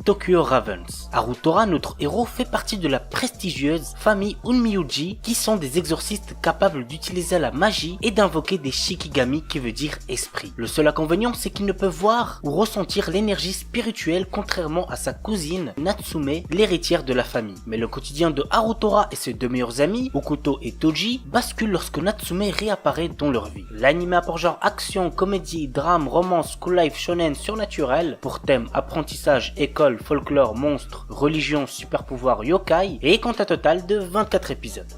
Tokyo Ravens. Harutora, notre héros, fait partie de la prestigieuse famille Unmyuji qui sont des exorcistes capables d'utiliser la magie et d'invoquer des shikigami qui veut dire esprit. Le seul inconvénient, c'est qu'ils ne peuvent voir ou ressentir l'énergie spirituelle contrairement à sa cousine Natsume, l'héritière de la famille. Mais le quotidien de Harutora et ses deux meilleurs amis, Hokuto et Toji, bascule lorsque Natsume réapparaît dans leur vie. L'anime a pour genre action, comédie, drame, romance, school life, shonen, surnaturel, pour thème apprentissage, école, folklore, monstres, religion, super pouvoir, yokai, et compte un total de 24 épisodes.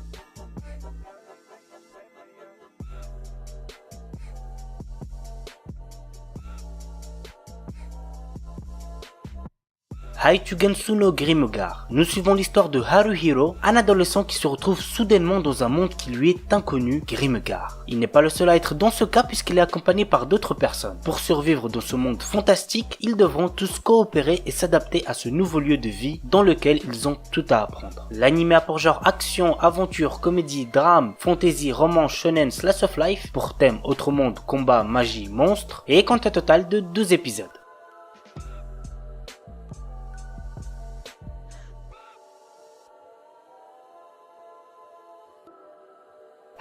Haitugensu no Grimgar. Nous suivons l'histoire de Haruhiro, un adolescent qui se retrouve soudainement dans un monde qui lui est inconnu, Grimgar. Il n'est pas le seul à être dans ce cas puisqu'il est accompagné par d'autres personnes. Pour survivre dans ce monde fantastique, ils devront tous coopérer et s'adapter à ce nouveau lieu de vie dans lequel ils ont tout à apprendre. L'anime a pour genre action, aventure, comédie, drame, fantasy, roman, shonen, slice of life, pour thème autre monde, combat, magie, monstre, et compte un total de 12 épisodes.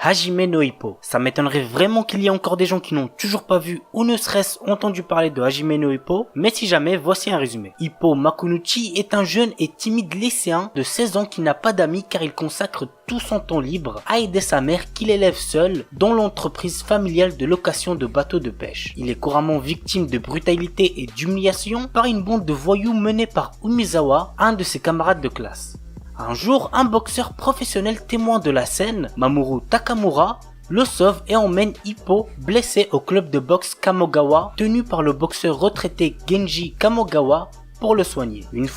Hajime no Ippo. Ça m'étonnerait vraiment qu'il y ait encore des gens qui n'ont toujours pas vu ou ne serait-ce entendu parler de Hajime no Ippo, mais si jamais, voici un résumé. Ippo Makunuchi est un jeune et timide lycéen de 16 ans qui n'a pas d'amis car il consacre tout son temps libre à aider sa mère qu'il élève seule dans l'entreprise familiale de location de bateaux de pêche. Il est couramment victime de brutalité et d'humiliation par une bande de voyous menée par Umizawa, un de ses camarades de classe. Un jour, un boxeur professionnel témoin de la scène, Mamoru Takamura, le sauve et emmène Ippo, blessé, au club de boxe Kamogawa, tenu par le boxeur retraité Genji Kamogawa, pour le soigner. Une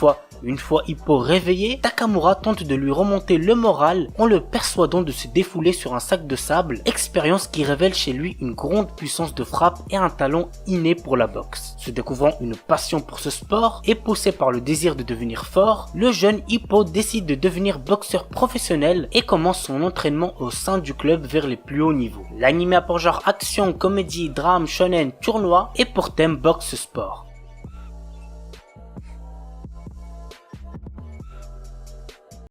fois Ippo réveillé, Takamura tente de lui remonter le moral en le persuadant de se défouler sur un sac de sable, expérience qui révèle chez lui une grande puissance de frappe et un talent inné pour la boxe. Se découvrant une passion pour ce sport et poussé par le désir de devenir fort, le jeune Ippo décide de devenir boxeur professionnel et commence son entraînement au sein du club vers les plus hauts niveaux. L'anime a pour genre action, comédie, drame, shonen, tournoi et pour thème boxe sport.